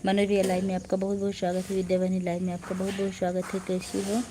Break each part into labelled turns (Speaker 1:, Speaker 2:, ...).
Speaker 1: मनोरिया live में आपका बहुत बहुत स्वागत है। विद्यावानी लाइव में आपका बहुत बहुत स्वागत है। कैसी हो?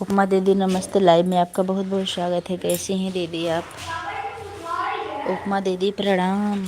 Speaker 1: उपमा दीदी नमस्ते। लाइव में आपका बहुत बहुत स्वागत है। कैसी हैं दीदी आप? उपमा दीदी प्रणाम।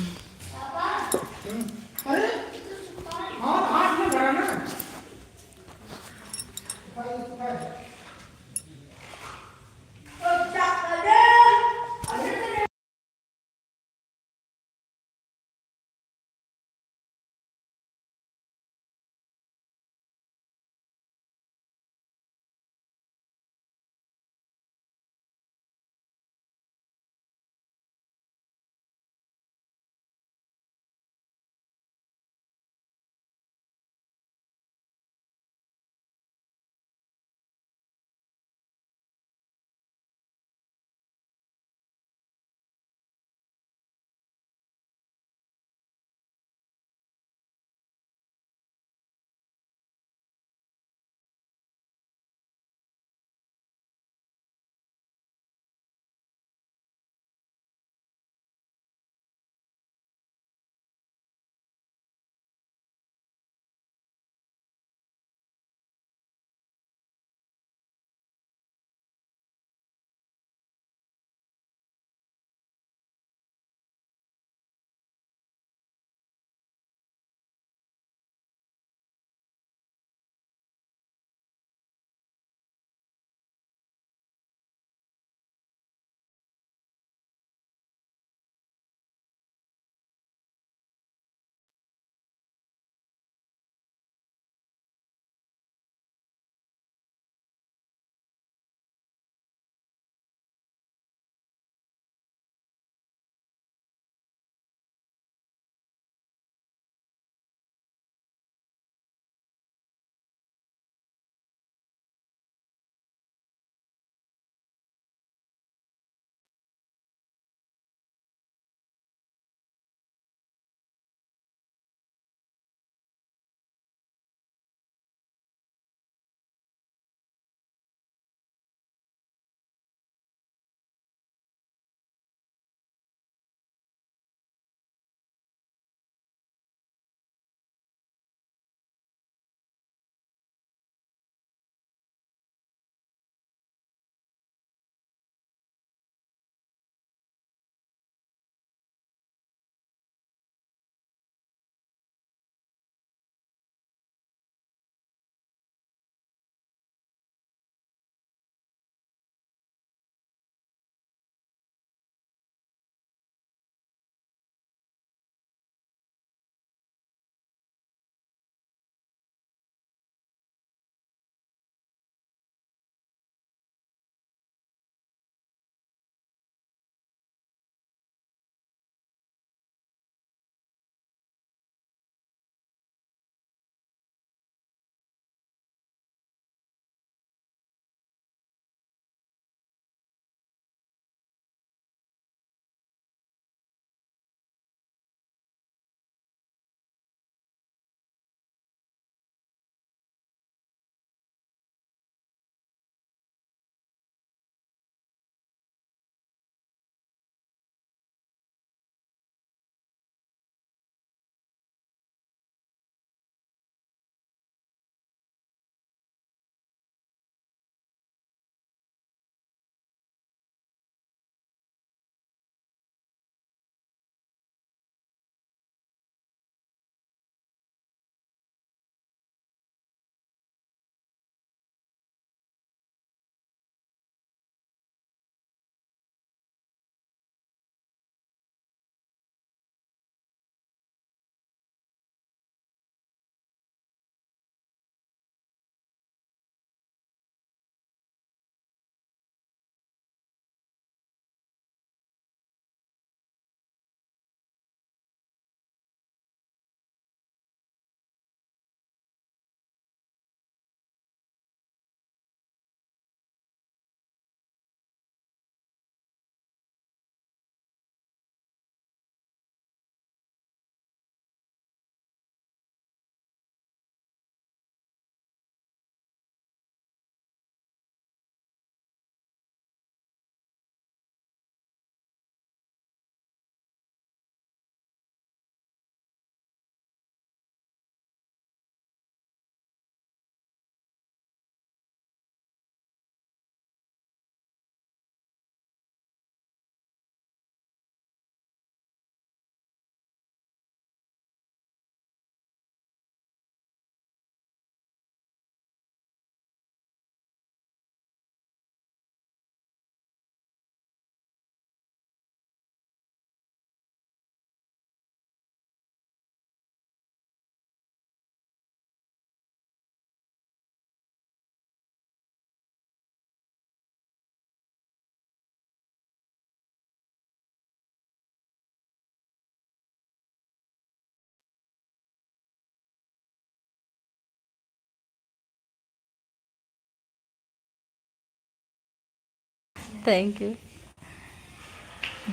Speaker 1: Thank you.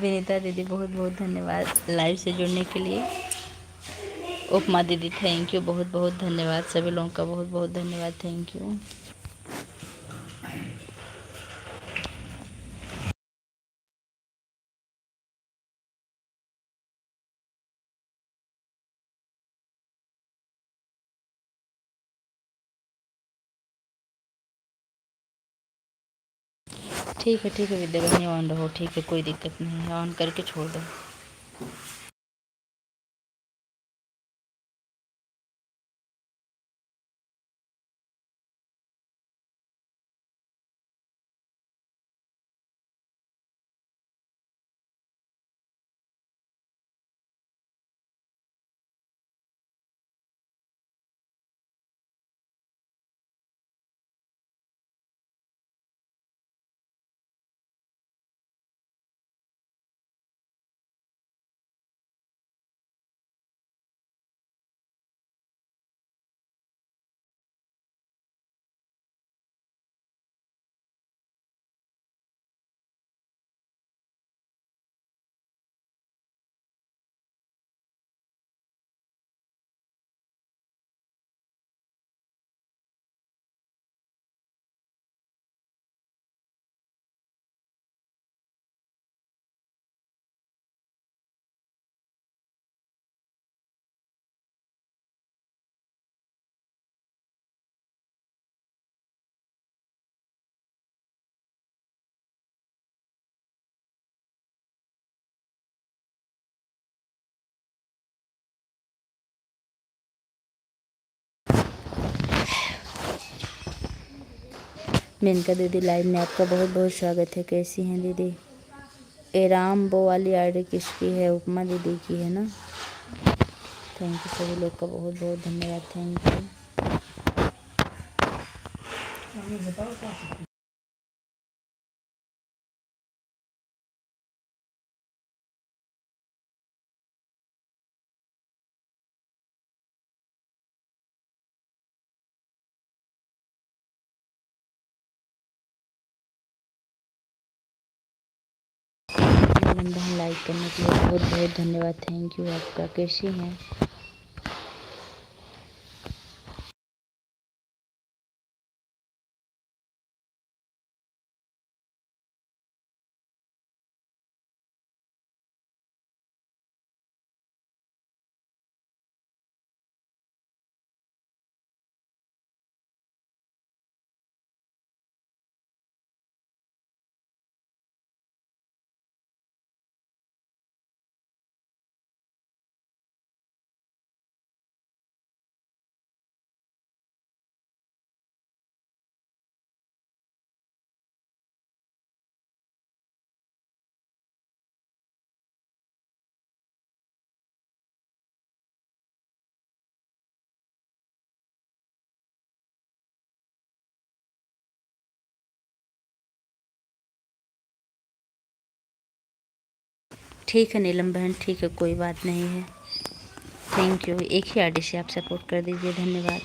Speaker 1: विनीता दीदी बहुत बहुत धन्यवाद लाइव से जुड़ने के लिए। उपमा दीदी थैंक यू, बहुत बहुत धन्यवाद। सभी लोगों का बहुत बहुत धन्यवाद, थैंक यू। ठीक है विद्या बहनी, ऑन रहो, ठीक है, कोई दिक्कत नहीं है, ऑन करके छोड़ दो। मेनका दीदी लाइव में आपका बहुत बहुत स्वागत है। कैसी हैं दीदी? एराम वो वाली आईडी किसकी है? उपमा दीदी की है ना। थैंक यू, सभी लोग का बहुत बहुत धन्यवाद, थैंक यू। नीलम बहन लाइक करने के लिए बहुत बहुत धन्यवाद, थैंक यू आपका। कैसी हैं? ठीक है नीलम बहन, ठीक है, कोई बात नहीं है। Thank you. एक ही आईडी से आप सपोर्ट कर दीजिए, धन्यवाद।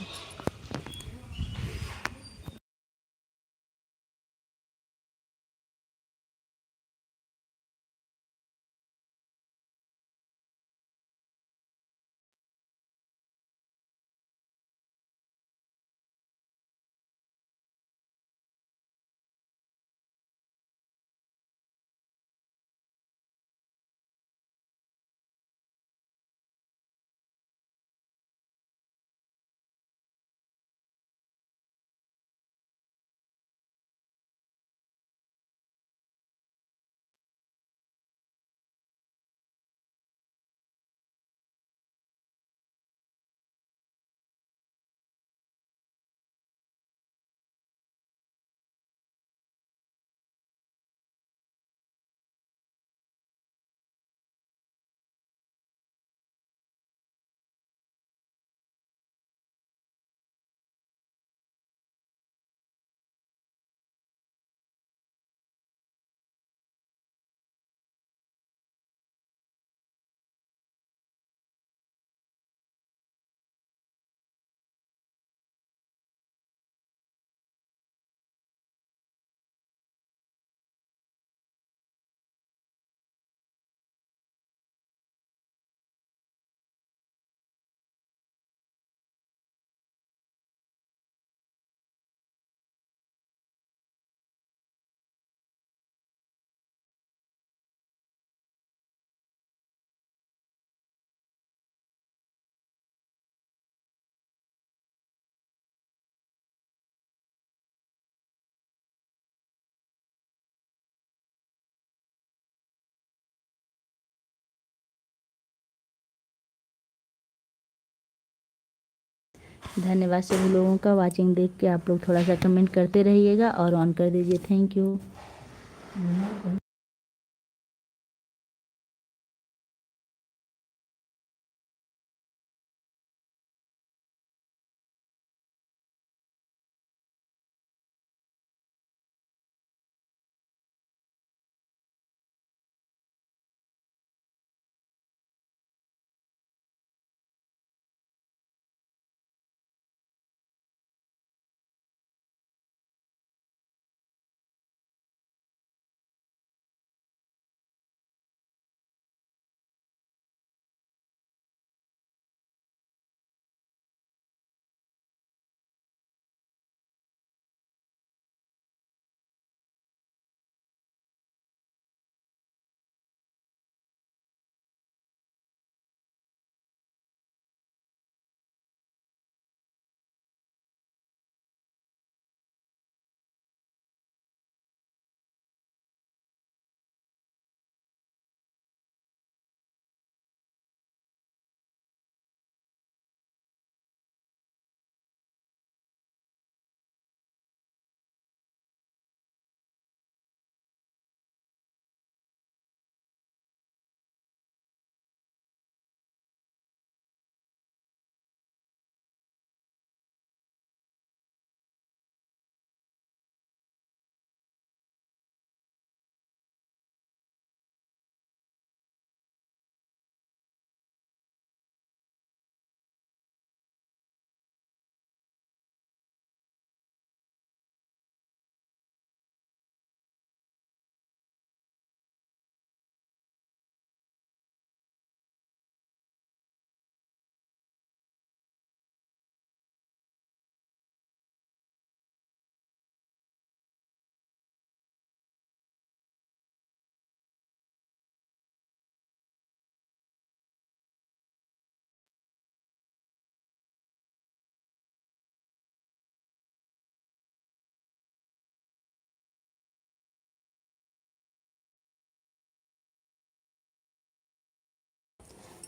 Speaker 1: धन्यवाद सभी लोगों का वाचिंग देख के। आप लोग थोड़ा सा कमेंट करते रहिएगा और ऑन कर दीजिए। Thank you.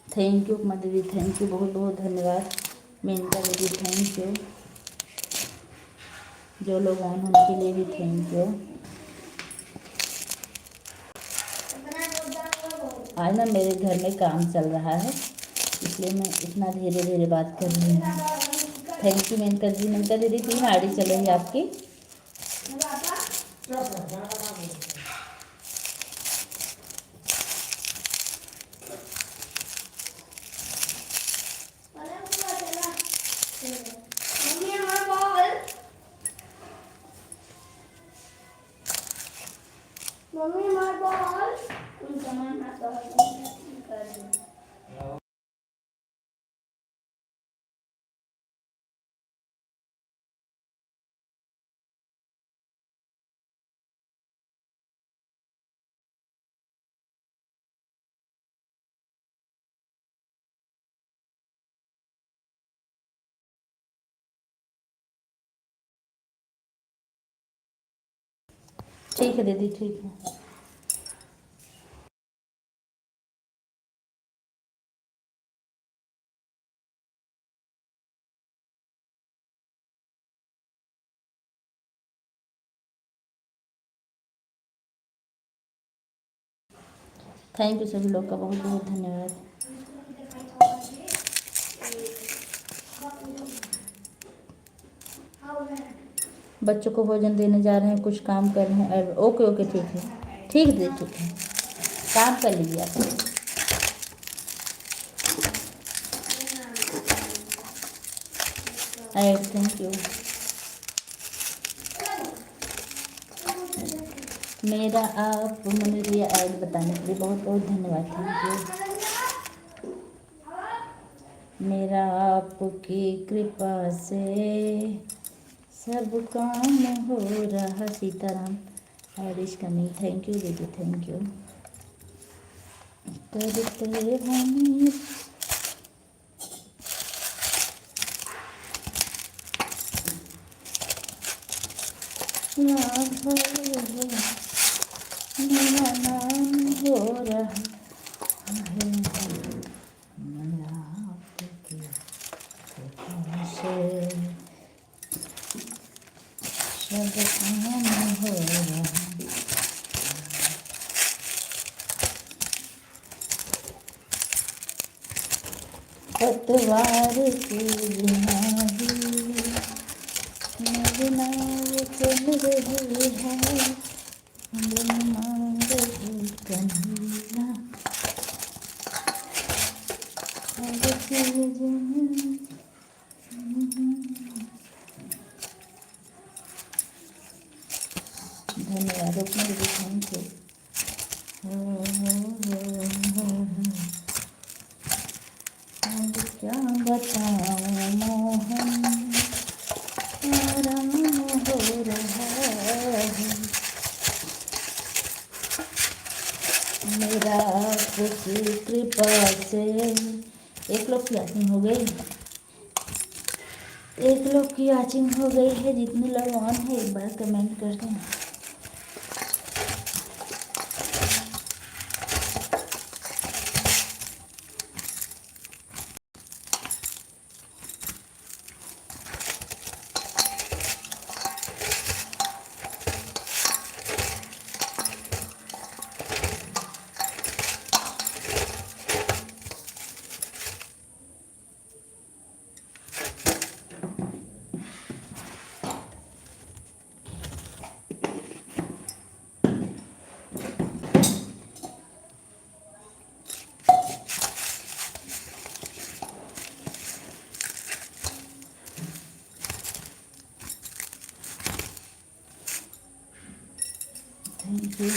Speaker 1: थैंक यू उपमा दीदी, थैंक यू, बहुत बहुत धन्यवाद। मेनका दीदी थैंक यू। जो लोग ऑन हैं उनके लिए भी थैंक यू। आज ना मेरे घर में काम चल रहा है, इसलिए मैं इतना धीरे धीरे बात कर रही हूँ। थैंक यू मेनका जी। मेनका दीदी 3 आईडी चल रही है आपकी। ठीक है दीदी, ठीक है। थैंक यू सभी लोग का बहुत बहुत धन्यवाद। बच्चों को भोजन देने जा रहे हैं, कुछ काम कर रहे हैं। ओके ओके, ठीक है, ठीक है दीदी, ठीक है। काम कर लीजिए आप। Thank you. मेरा आप मैंने लिया ऐड बताने के लिए बहुत बहुत धन्यवाद। Thank you. मेरा आपकी कृपा से सब काम हो रहा। सीताराम हरीश कमी, थैंक यू दीदी, थैंक यू। करते हम मेरा नाम हो रहा है। मेरा आपकी कृपा से सब काम हो रहा। पतवार की बिनाही नगना चल रही है, बिन मांगे कन्हैया हर चीज में। धन्यवाद अपने लिए, थैंक यू। अब क्या बताऊं मोहन, आराम हो रहा है मेरा आपकी कृपा से। एक लोग की आचिंग हो गई, एक लोग की आचिंग हो गई है। जितने लोग ऑन है एक बार कमेंट कर दें। Thank you.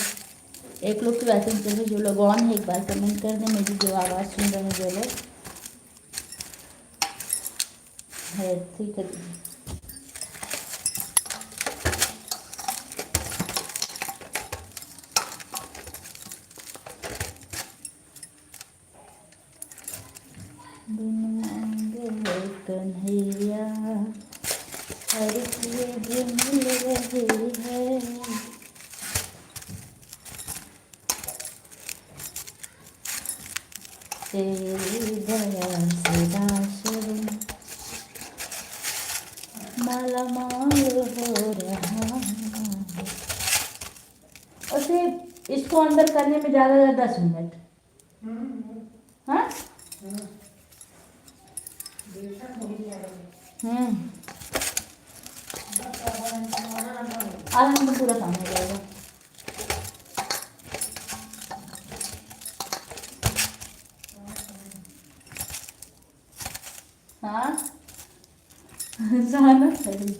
Speaker 1: एक लोग की वैसे चलो, जो लोग ऑन है एक बार कमेंट कर दें। मेरी जो आवाज़ सुन रहे हैं जो लोग है, ठीक है। बिन मांगे है कन्हैया हर चीज मिल रही है, तेरी दया से दासुर माला माल हो रहा है। और सिर्फ इसको अंदर करने में ज़्यादा 10 मिनट। हाँ आधा घंटा पूरा काम हो जाएगा। हाँ जाना चाहिए।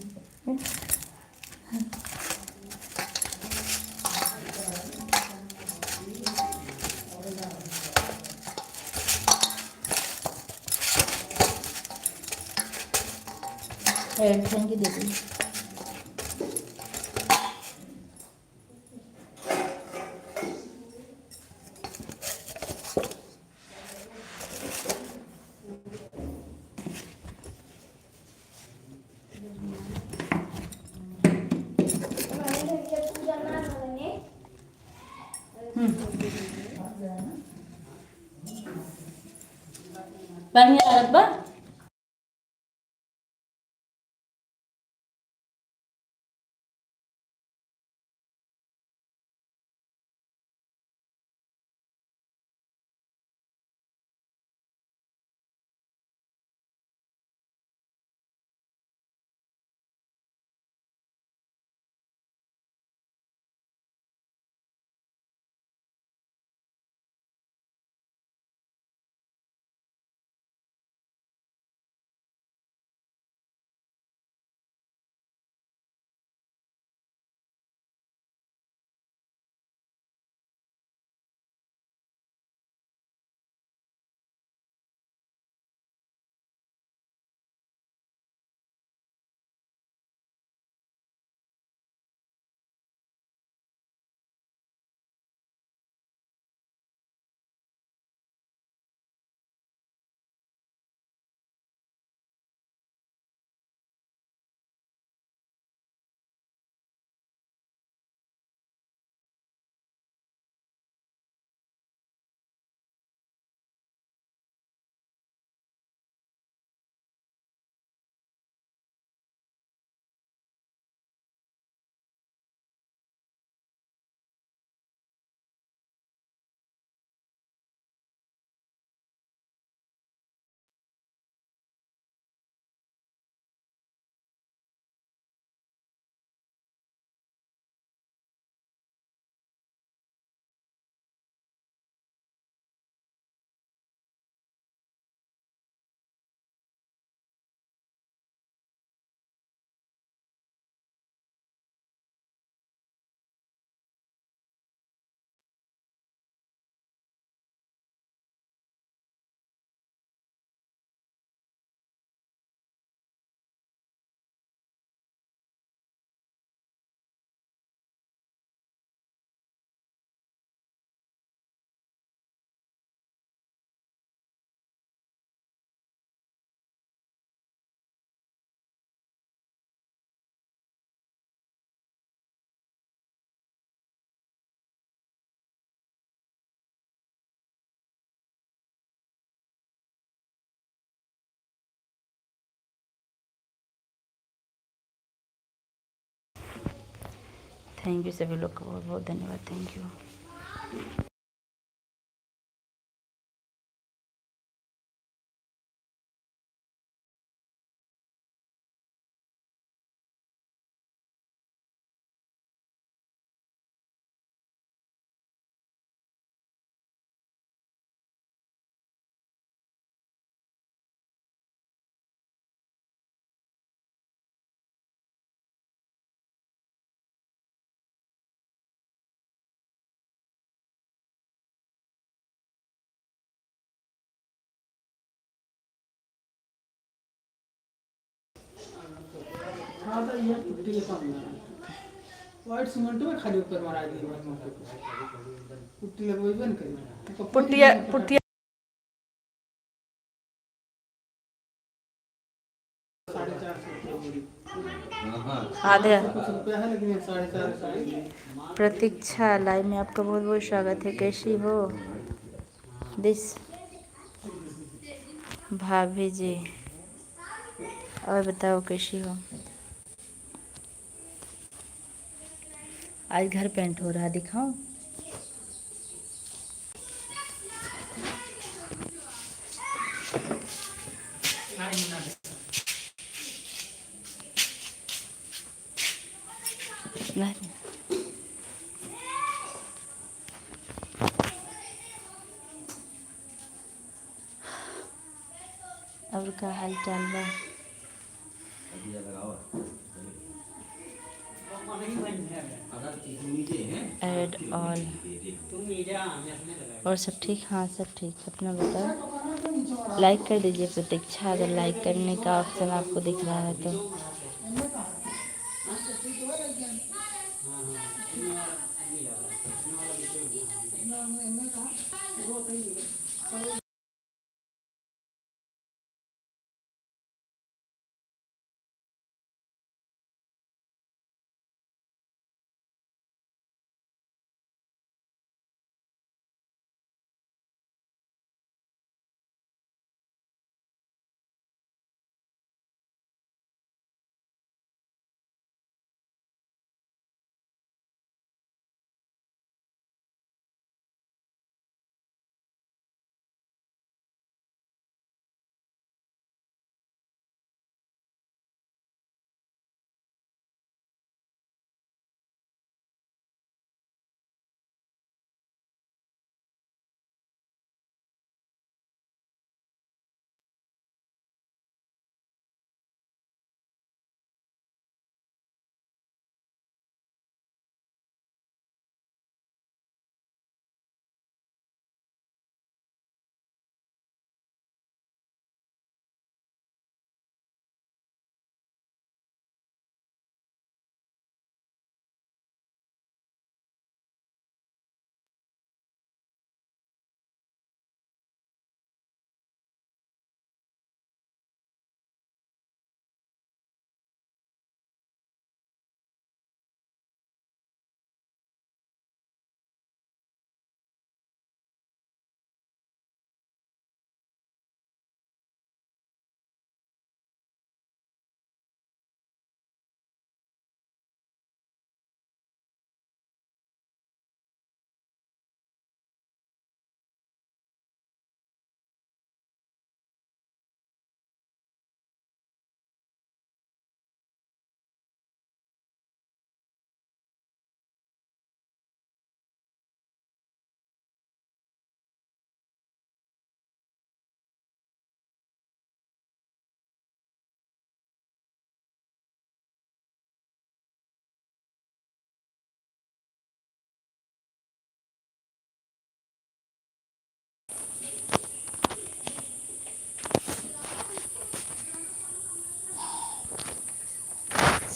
Speaker 1: थैंक यू दीदी। पानी आ रहा थैंक यू सभी लोग का बहुत बहुत धन्यवाद। Thank you.
Speaker 2: हाँ तो ये पुट्टी के पानी वाइट सीमेंट में खाली ऊपर मारा दी पुट्टी लगवाई बन कर
Speaker 1: पुट्टिया पुट्टिया
Speaker 2: 450
Speaker 1: आधे
Speaker 2: कुछ रुपया है लेकिन 450
Speaker 1: प्रतीक्षा लाइव में आपका बहुत बहुत स्वागत है। कैसी हो दिस भाभी जी? और बताओ कैसी हो? आज घर पेंट हो रहा है, दिखाओ। नहीं। और का हाल चाल बा? एड ऑल और सब ठीक? हाँ सब ठीक। अपना बताओ। लाइक कर दीजिए प्रतीक्षा, अगर लाइक करने का ऑप्शन आपको दिख रहा है तो।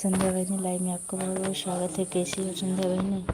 Speaker 1: संध्या बहनी लाइव में आपका बहुत बहुत स्वागत है। कैसी हो संध्या बहनी?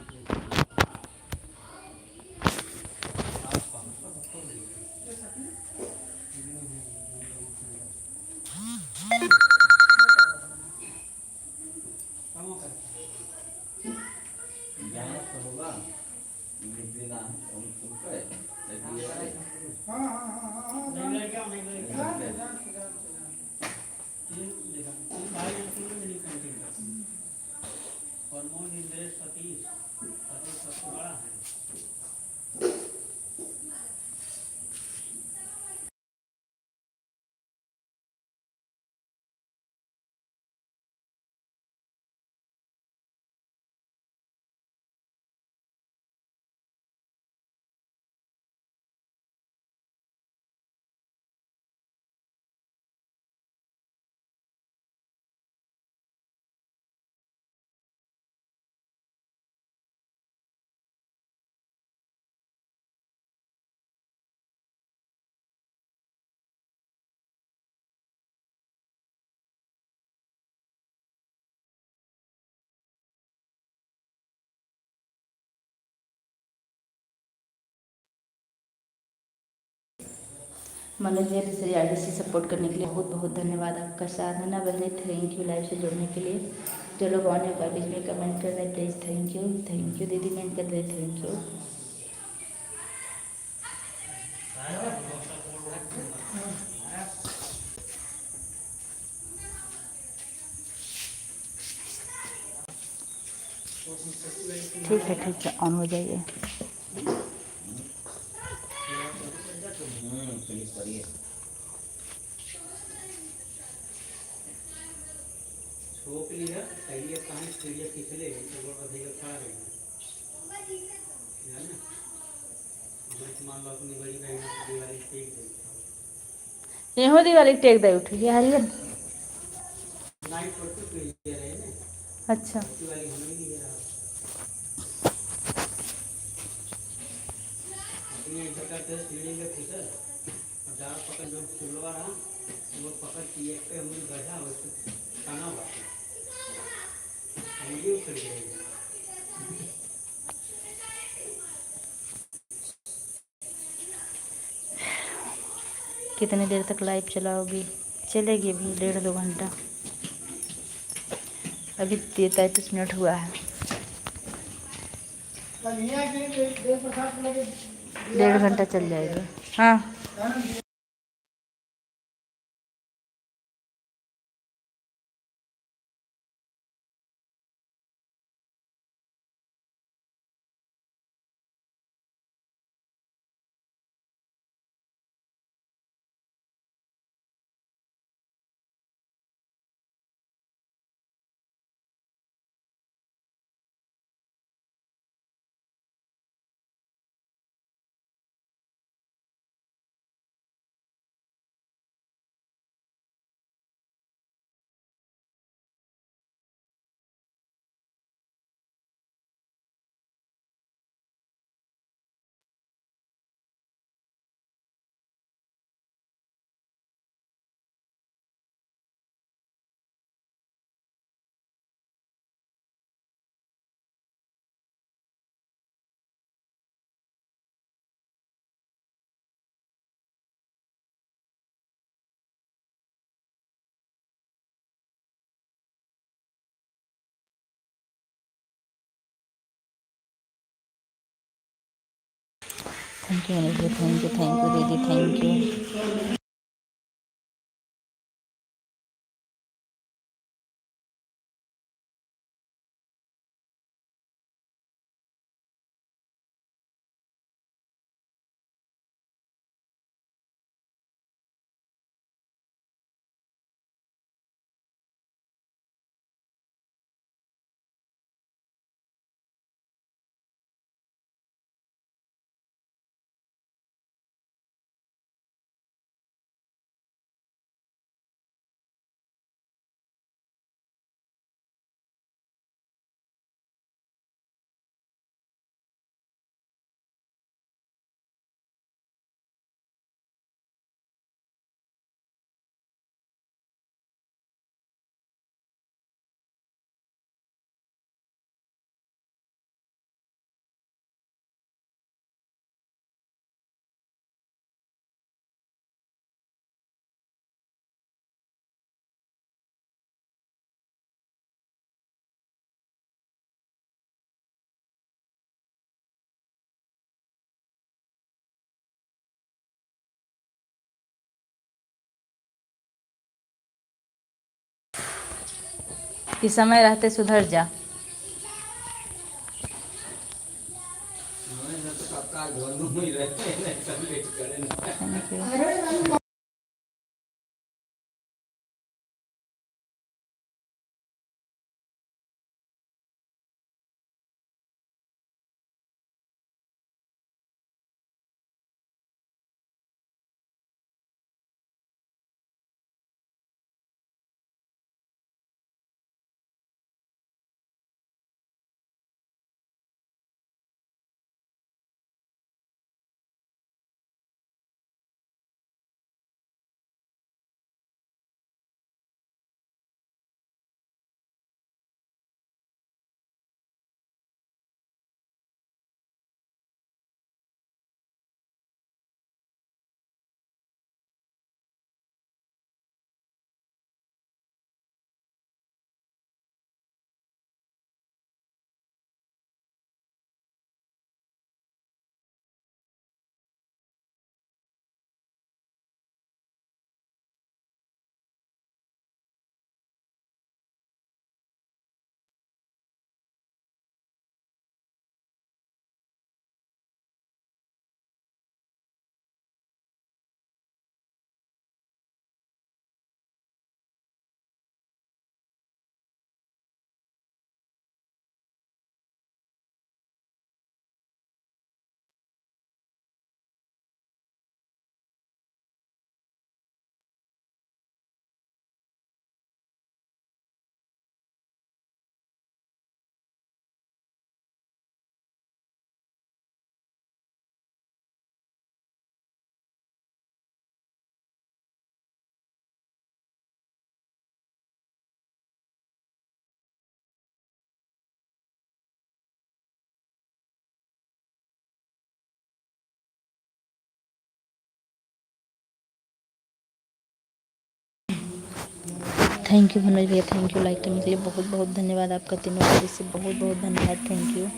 Speaker 1: मनोज भैया दूसरी आईडी से सपोर्ट करने के लिए बहुत बहुत धन्यवाद आपका। साधना बहने थैंक यू लाइव से जुड़ने के लिए। जो लोग ऑन है बीच में कमेंट कर रहे हैं प्लीज़ थैंक यू दीदी मैं कर रहे थैंक यू। ठीक है ऑन हो जाइए। यहाँ दिवाली टेक दे उठ गया हरियर। अच्छा कितनी देर तक लाइव चलाओगी? चलेगी अभी 1.5-2 घंटा। अभी 33 मिनट हुआ है। 1.5 घंटा चल जाएगा। हाँ थैंक यू दीदी थैंक यू। कि समय रहते सुधर जा। Thank you. Thank you Manoj भैया, थैंक यू लाइक करने के लिए बहुत बहुत धन्यवाद आपका तीनों की से बहुत बहुत धन्यवाद, थैंक यू।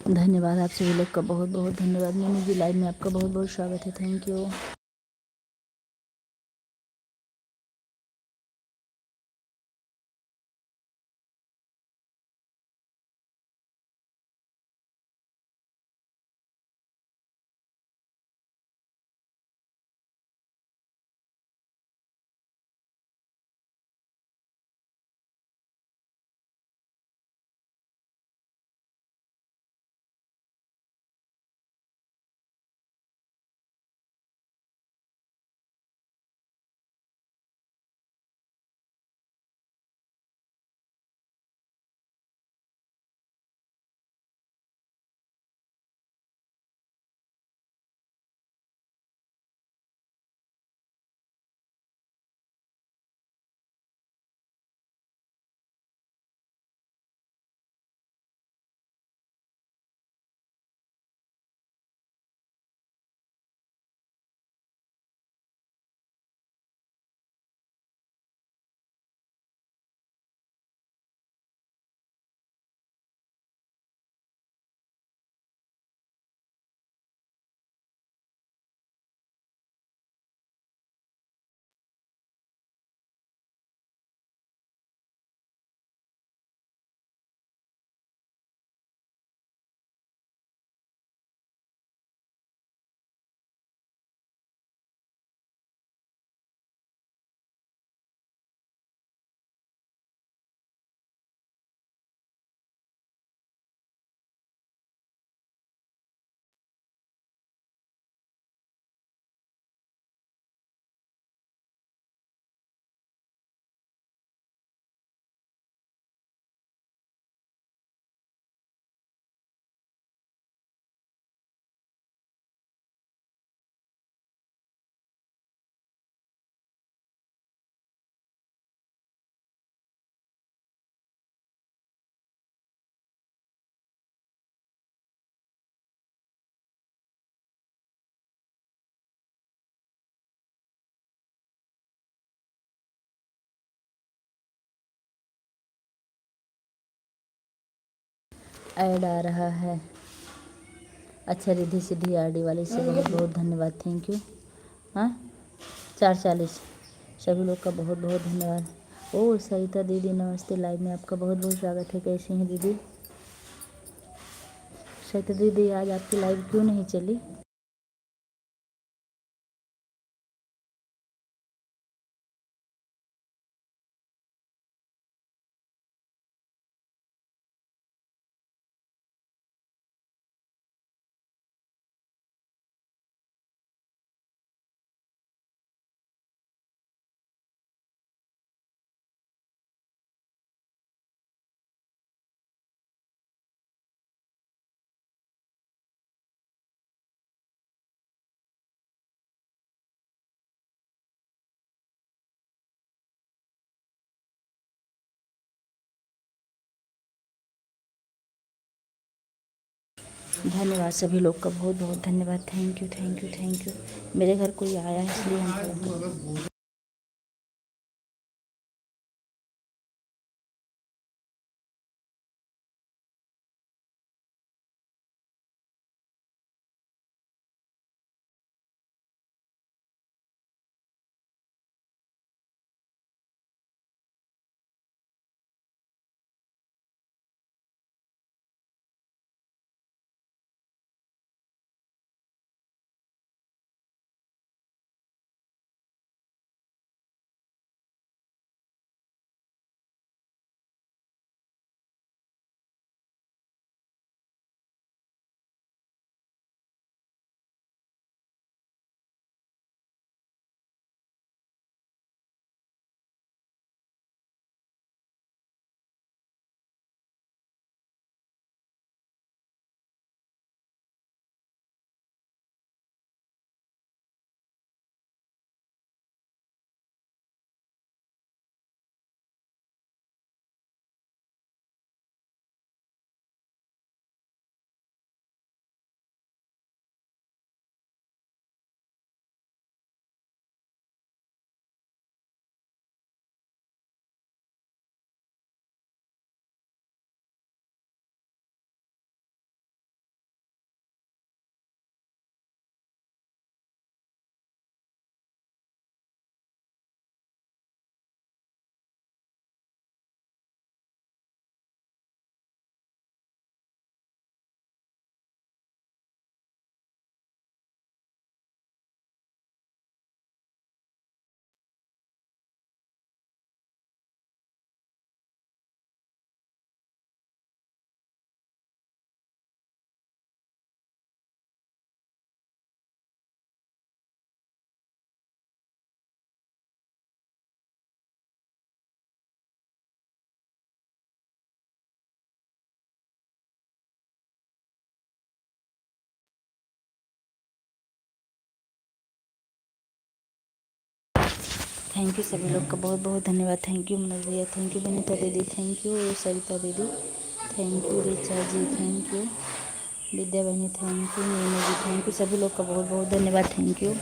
Speaker 1: धन्यवाद आप सभी लोग का बहुत बहुत धन्यवाद। मीनू जी लाइव में आपका बहुत बहुत स्वागत है, थैंक यू। ऐड आ रहा है। अच्छा रिद्धि सिद्धि आरडी वाले से बहुत बहुत धन्यवाद, थैंक यू। हाँ 440 सभी लोग का बहुत बहुत धन्यवाद। ओ सरिता दीदी नमस्ते, लाइव में आपका बहुत बहुत स्वागत है। कैसी हैं दीदी? सरिता दीदी आज आपकी लाइव क्यों नहीं चली? धन्यवाद सभी लोग का बहुत बहुत धन्यवाद, thank you thank you thank you. मेरे घर कोई आया है इसलिए हम थोड़ा थैंक यू सभी लोग का बहुत बहुत धन्यवाद, थैंक यू मनोज भैया, थैंक यू विनीता दीदी, थैंक यू सरिता दीदी, thank you Richa ji, thank you Vidya बहनी, thank you Meenu ji, thank you सभी लोग का बहुत बहुत धन्यवाद, थैंक यू।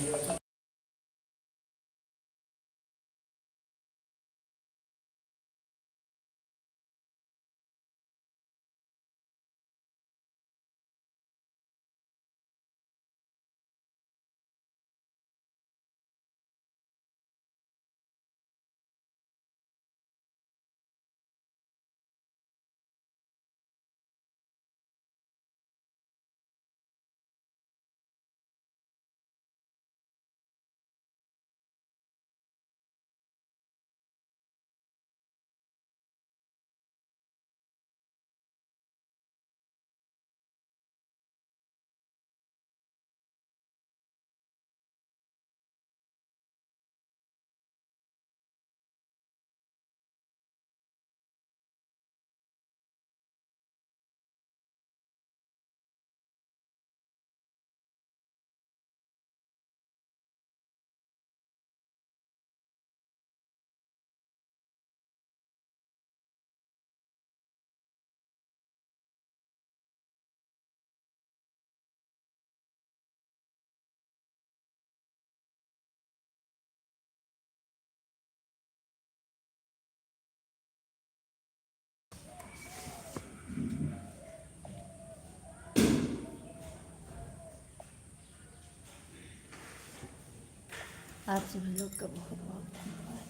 Speaker 1: आप सभी लोग का बहुत बहुत धन्यवाद।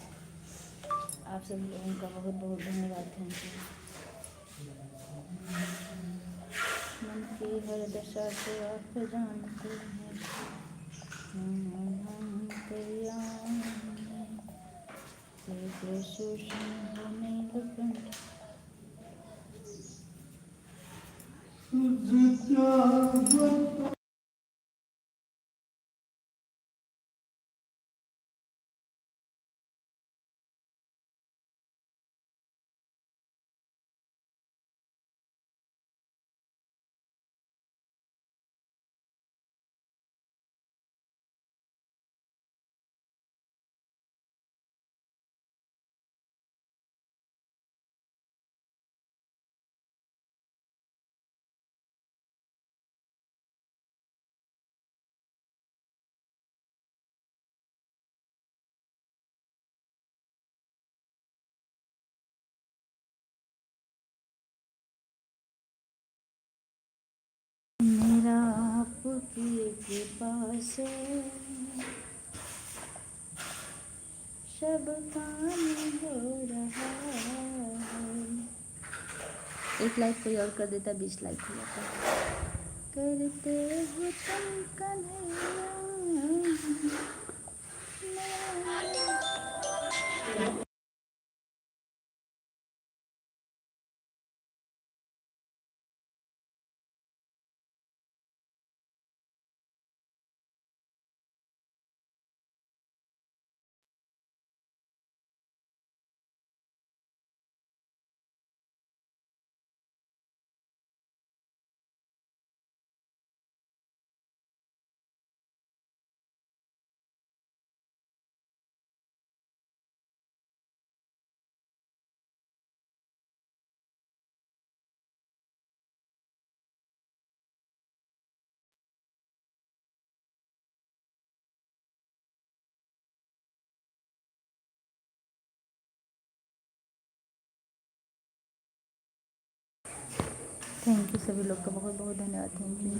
Speaker 1: आप सभी लोगों का बहुत बहुत धन्यवाद। Thank you. मन की हर दशा को आप जानते हैं। सूक्ष्म होने लगन मेरा आपकी कृपा से सब काम हो रहा है। एक लाइक कोई और कर देता 20 लाइक हो जाता। करते हो तुम कन्हैया थैंक यू सभी लोग का बहुत बहुत धन्यवाद। Thank you.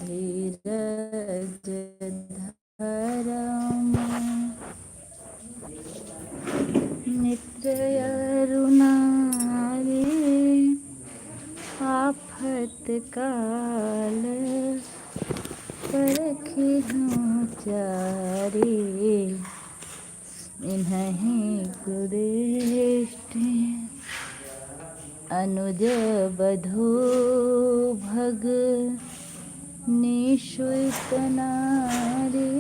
Speaker 1: धीरज धरम मित्र अरुणारे आफत काल परखी हूँ चारे इन्हीं कुदृष्टि अनुज बधू भग निषुत नारी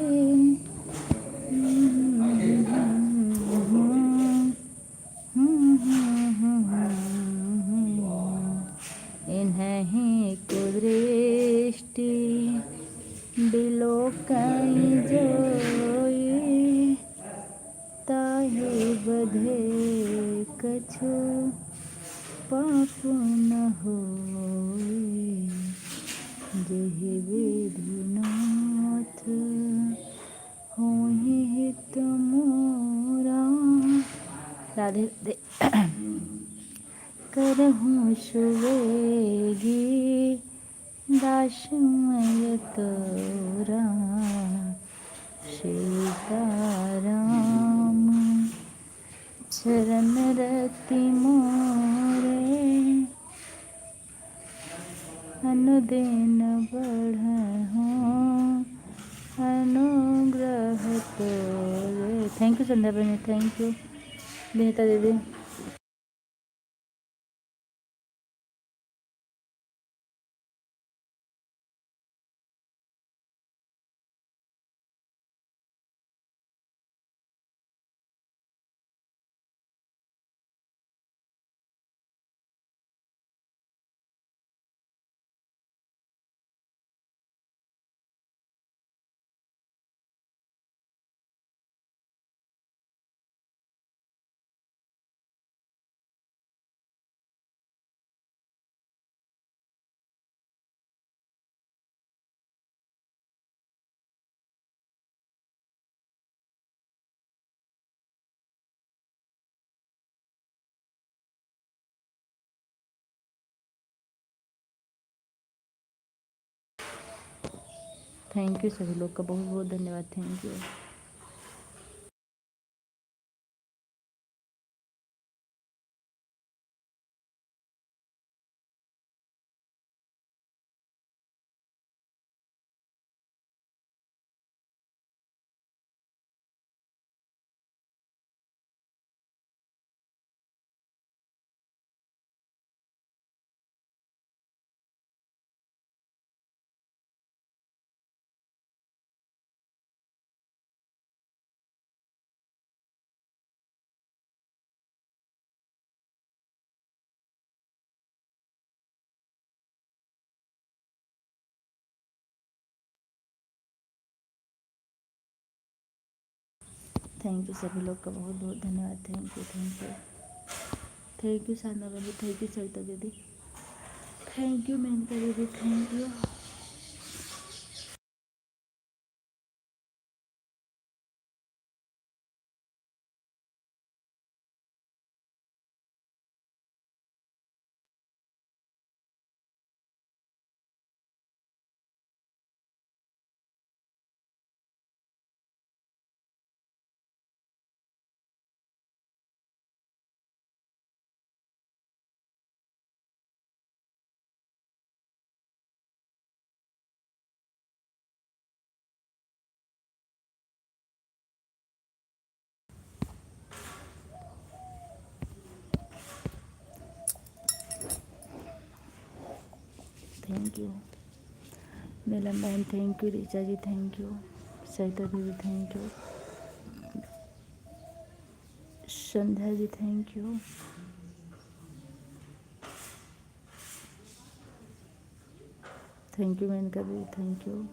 Speaker 1: इन्हीं कुदृष्टि बिलोकई जोई ताहि बधे कछु पाप न होई जेहि विधि नाथ होहि हित मोरा। राधे राधे। करहूँ सुवेगी दासमय तोरा सीताराम शरण रति मोरे अनुदिन बढ़हूँ अनुग्रह तोरे। थैंक यू संध्या बहन। थैंक यू विनीता दीदी। थैंक यू सभी लोग का बहुत बहुत धन्यवाद। Thank you. थैंक यू सभी लोग का बहुत बहुत धन्यवाद। Thank you thank you thank you Sadhana दीदी, थैंक यू सरिता दीदी, थैंक यू मेनका दीदी, thank you. Thank you Neelam बहन, thank you Richa ji, thank you Sarita दीदी, thank you Sandhya ji, thank you Menka दीदी, थैंक यू।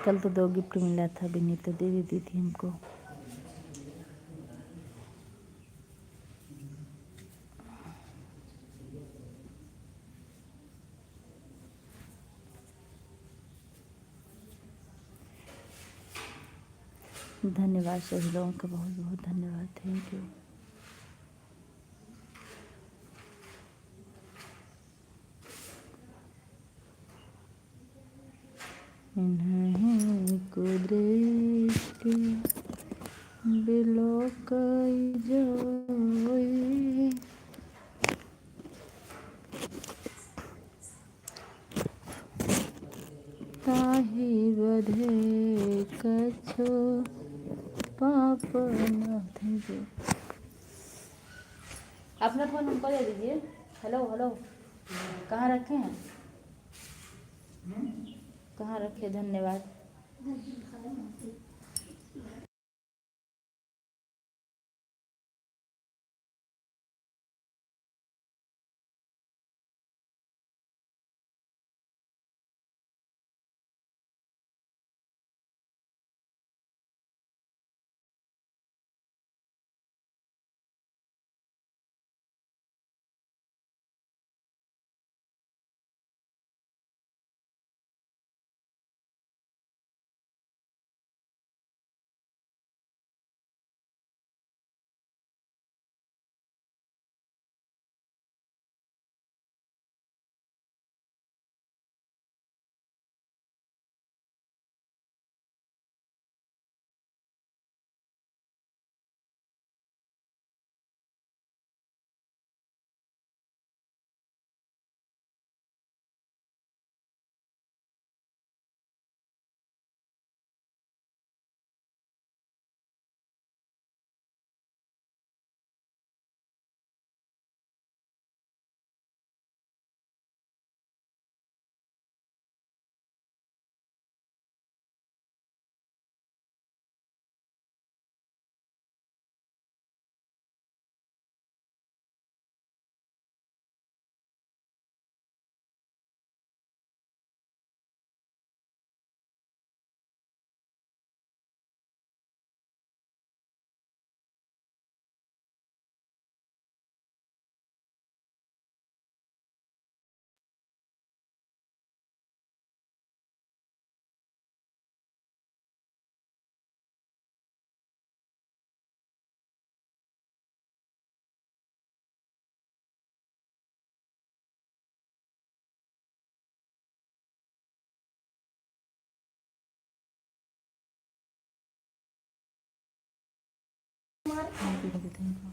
Speaker 1: कल तो 2 गिफ्ट मिला था, विनीता दीदी दी थी हमको। धन्यवाद सभी लोगों का बहुत बहुत धन्यवाद। Thank you. नहीं कुदरत के बिलोकई जोई, ताही बधे कछो पाप न। Thank you. अपना फोन हमको दे दीजिए। हेलो हेलो, कहाँ रखे हैं, कहाँ रखे? धन्यवाद। Thank you thank you.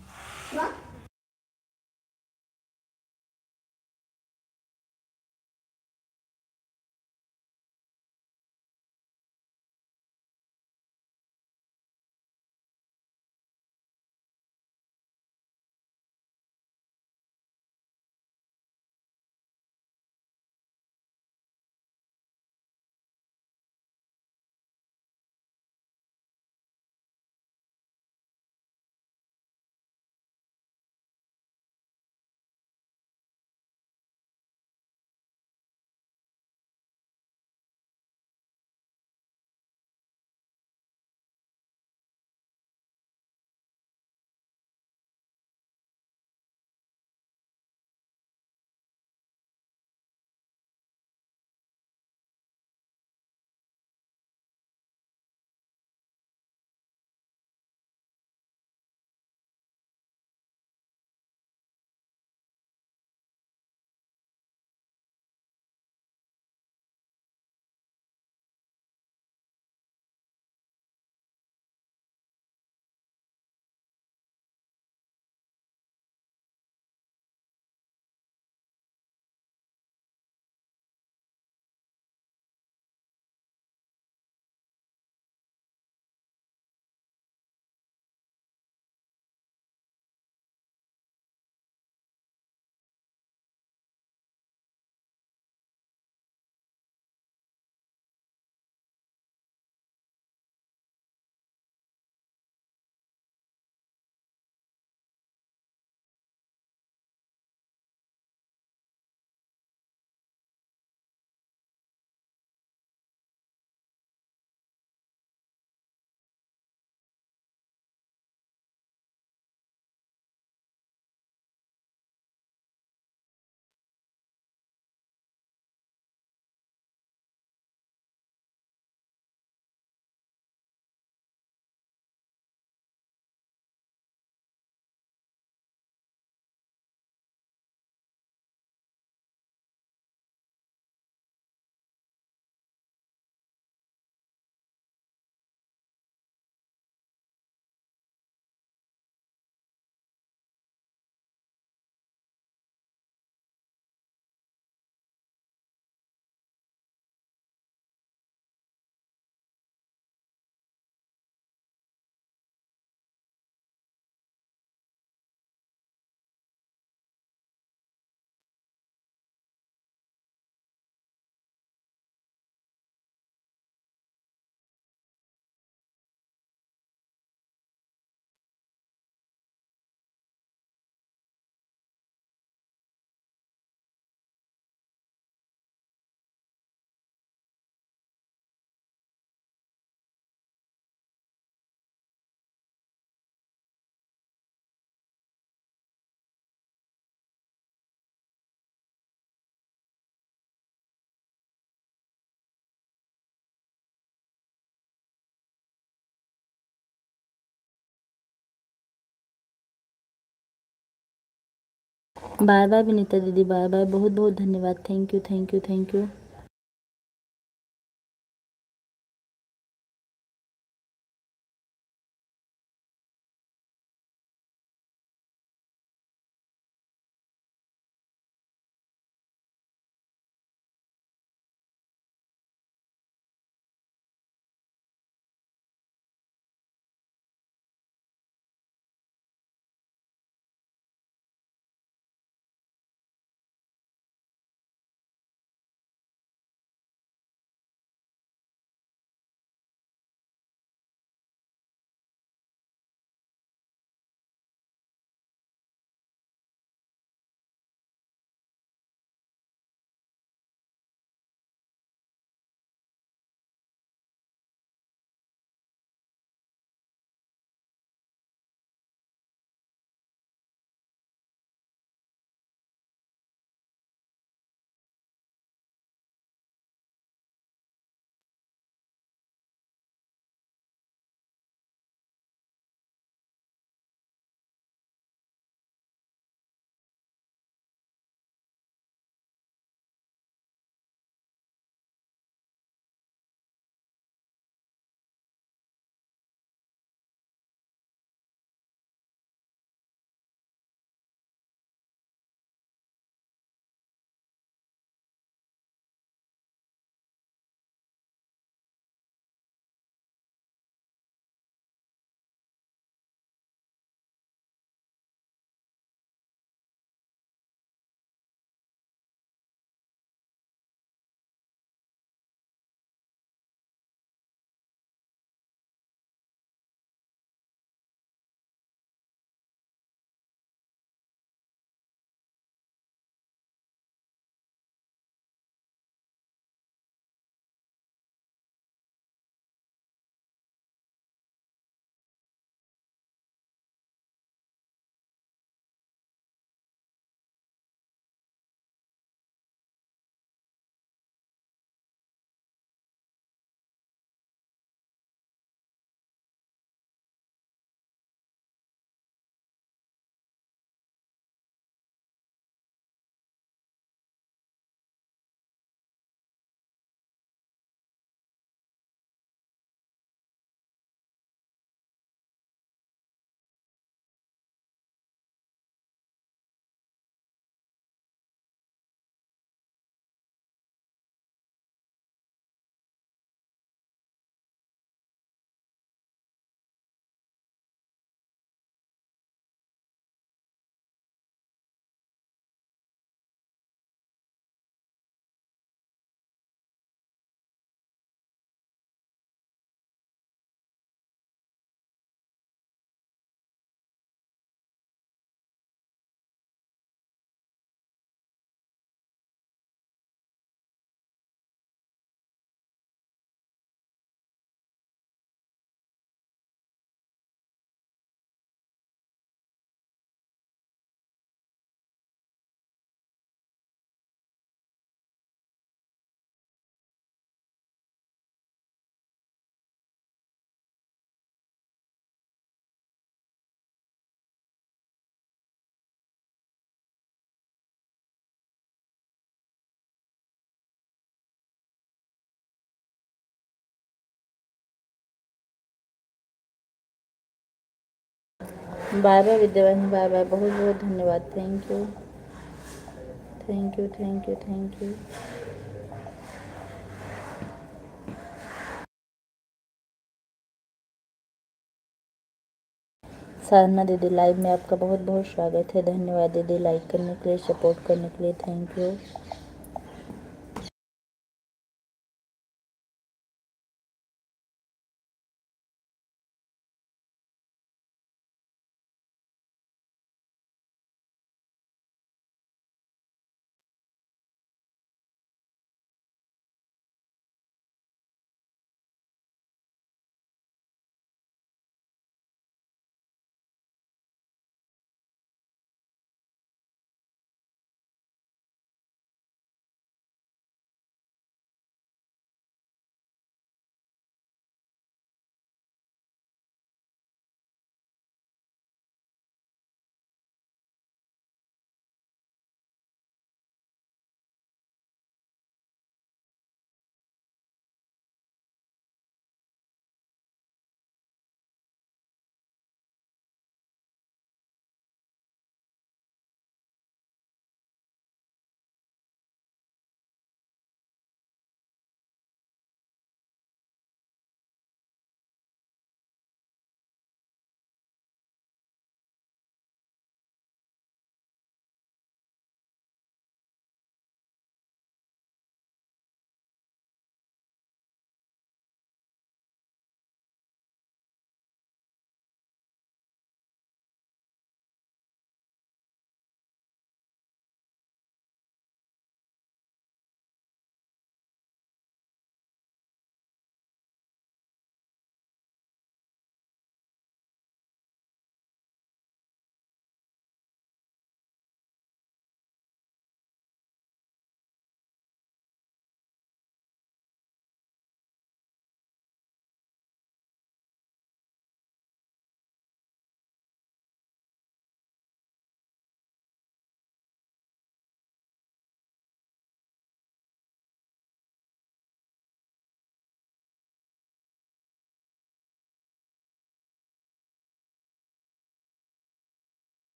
Speaker 1: Bye bye Vinita दीदी, बाय बाय, बहुत बहुत धन्यवाद, thank you thank you thank you. Bye bye Vidyavahini, bye bye, बहुत बहुत धन्यवाद, thank you thank you thank you thank you. Sadhana दीदी लाइव में आपका बहुत बहुत स्वागत है, धन्यवाद दीदी लाइक करने के लिए, सपोर्ट करने के लिए, थैंक यू।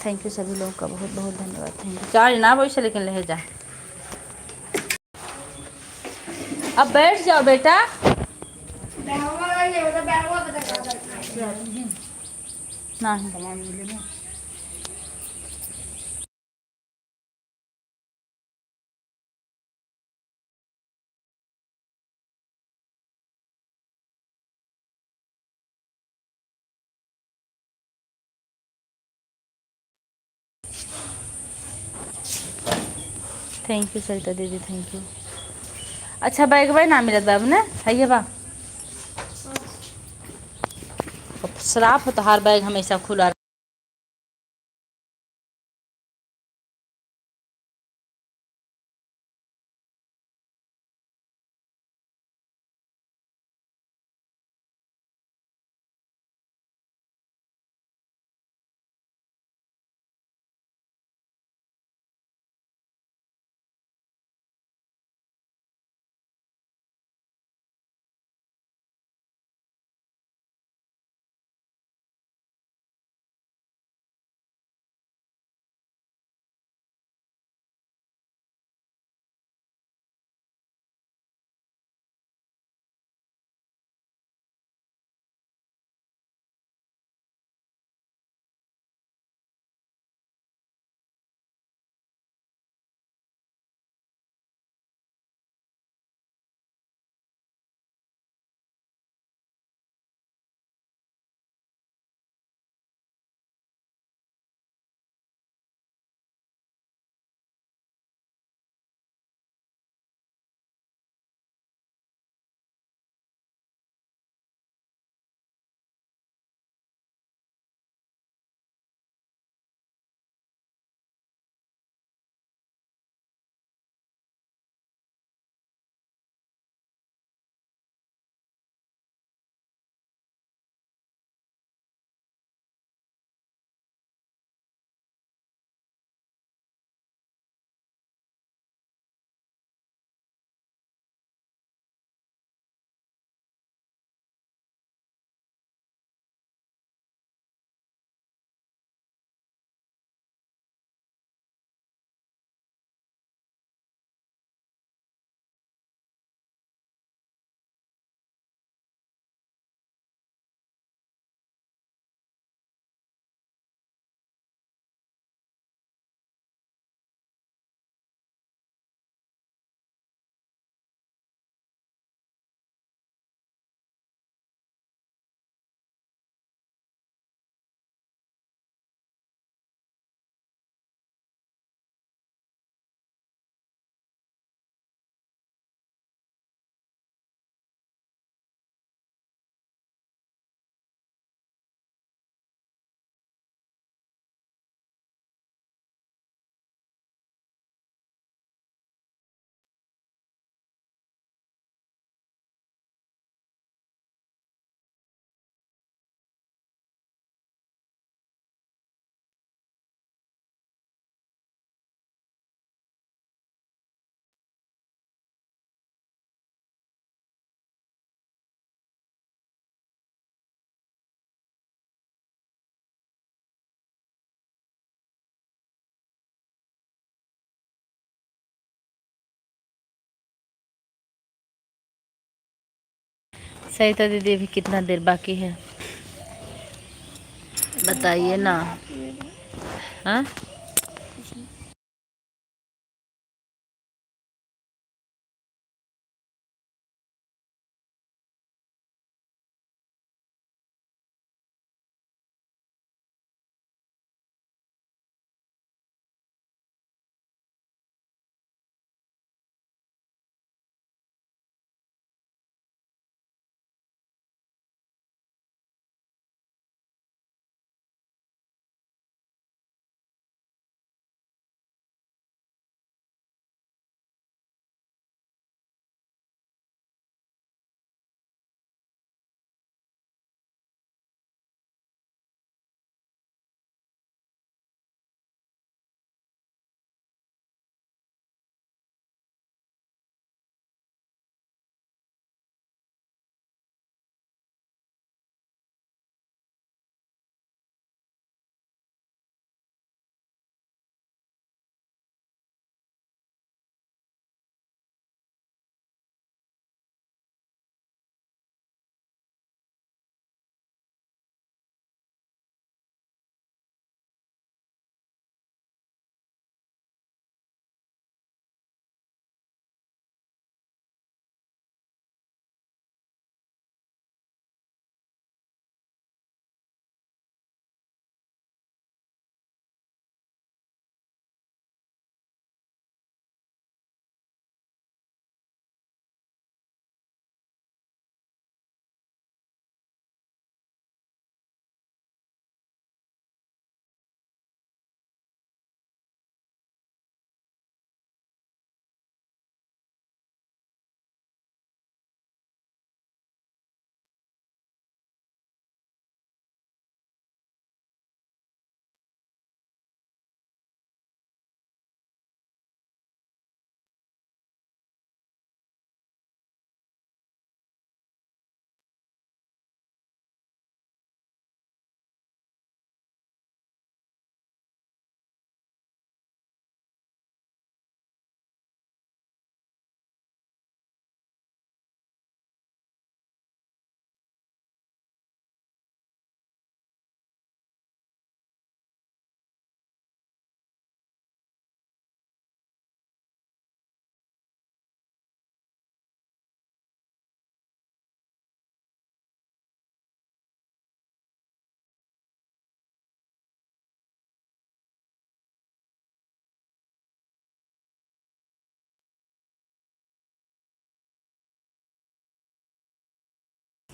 Speaker 1: थैंक यू सभी लोगों का बहुत बहुत धन्यवाद। Thank you. चार्ज ना वैसे लेकिन ले जा। अब बैठ जाओ बेटा। नहीं थैंक यू सरिता दीदी, थैंक यू। अच्छा बैग भाई ना मिलत बाबू ने है बा श्राप हो तो हर बैग हमेशा खुला। सरिता दीदी अभी कितना देर बाकी है बताइए ना। हाँ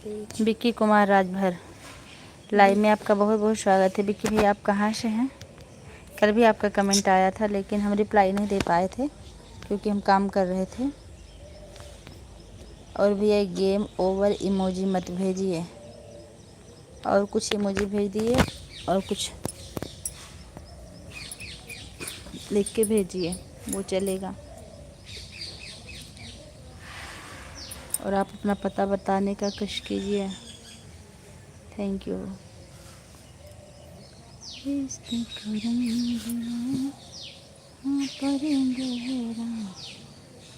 Speaker 1: विक्की कुमार राजभर लाइव में आपका बहुत बहुत स्वागत है। विक्की भाई आप कहाँ से हैं? कल भी आपका कमेंट आया था लेकिन हम रिप्लाई नहीं दे पाए थे क्योंकि हम काम कर रहे थे। और भैया गेम ओवर इमोजी मत भेजिए, और कुछ इमोजी भेज दिए और कुछ लिख के भेजिए, वो चलेगा। और आप अपना पता बताने का कोशिश कीजिए। Thank you.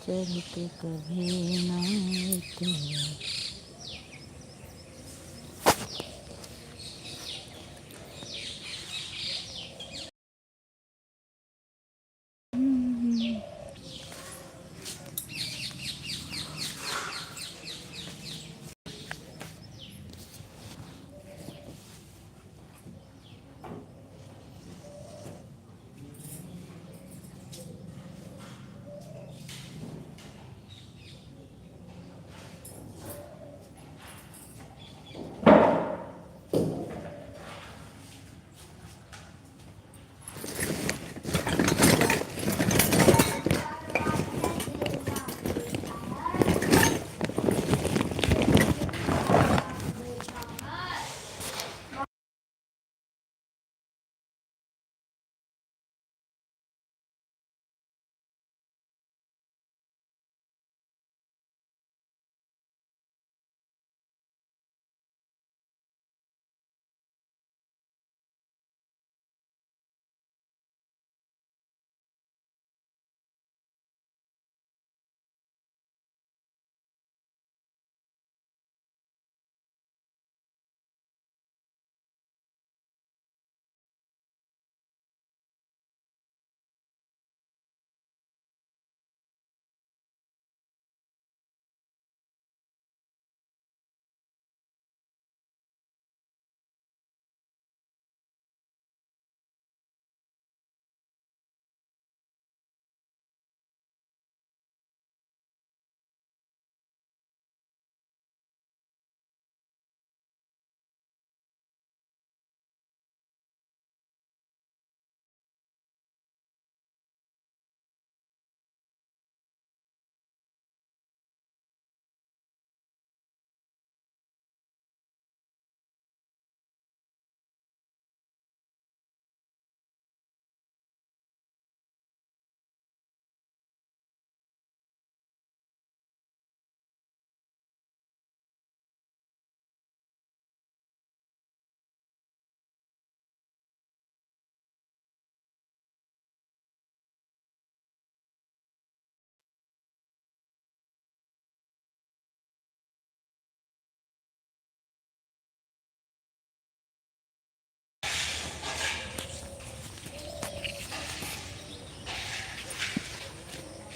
Speaker 1: चलते कभी ना तेरा।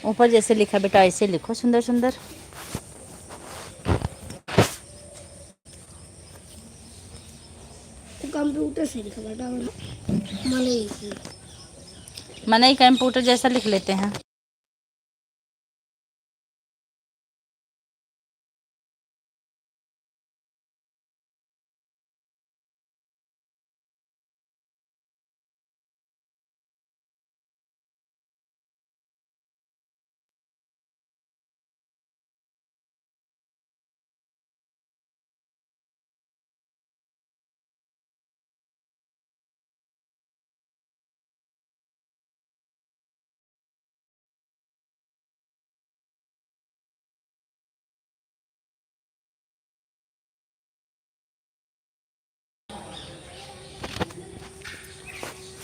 Speaker 1: ऊपर जैसे लिखा बेटा ऐसे लिखो, सुंदर सुंदर।
Speaker 3: कंप्यूटर से लिखा बेटा,
Speaker 1: मनई कंप्यूटर जैसा लिख लेते हैं।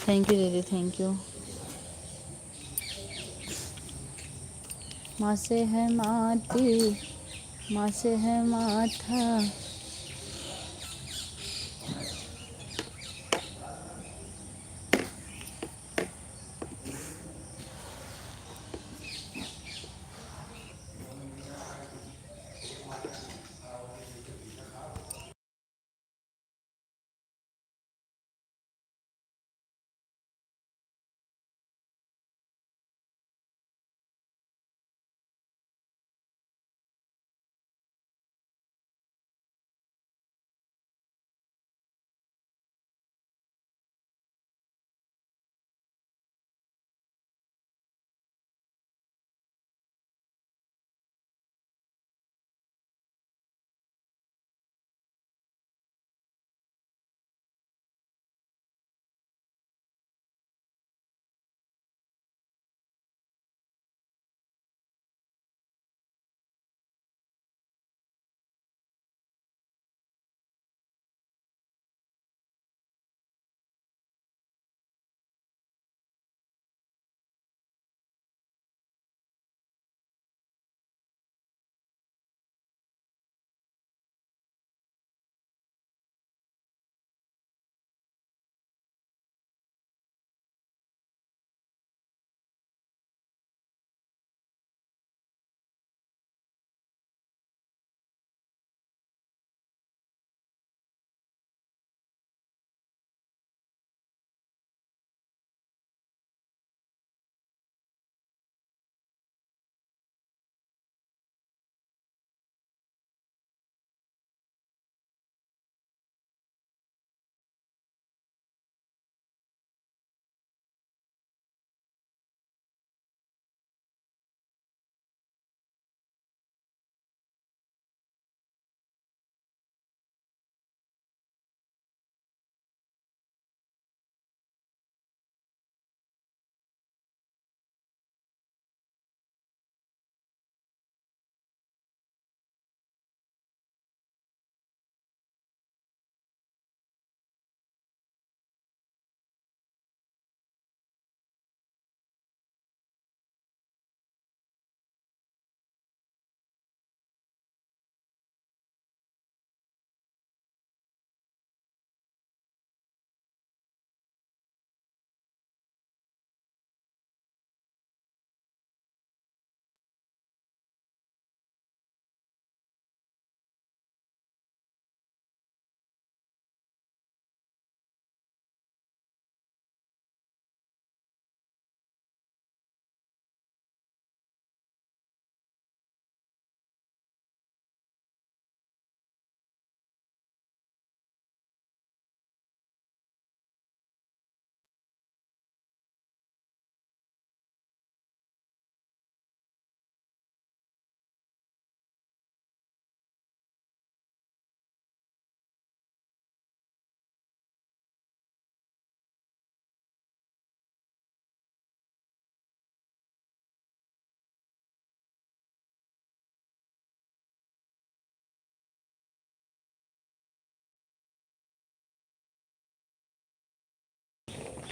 Speaker 1: थैंक यू दीदी, थैंक यू। माँ से है माटी, माँ से है माथा,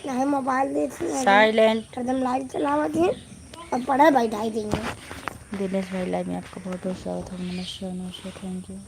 Speaker 3: नहीं मोबाइल देख रहे हैं
Speaker 1: साइलेंट।
Speaker 3: एकदम लाइव चलावत है और पढ़े बैठाई देंगे।
Speaker 1: दिनेश भाई लाइव में आपका बहुत बहुत स्वागत है। नमस्कार नमस्कार, थैंक यू।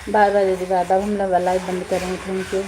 Speaker 1: बाय बाय दीदी, बाय बाय। हम लोग लाइव बंद करेंगे। Thank you.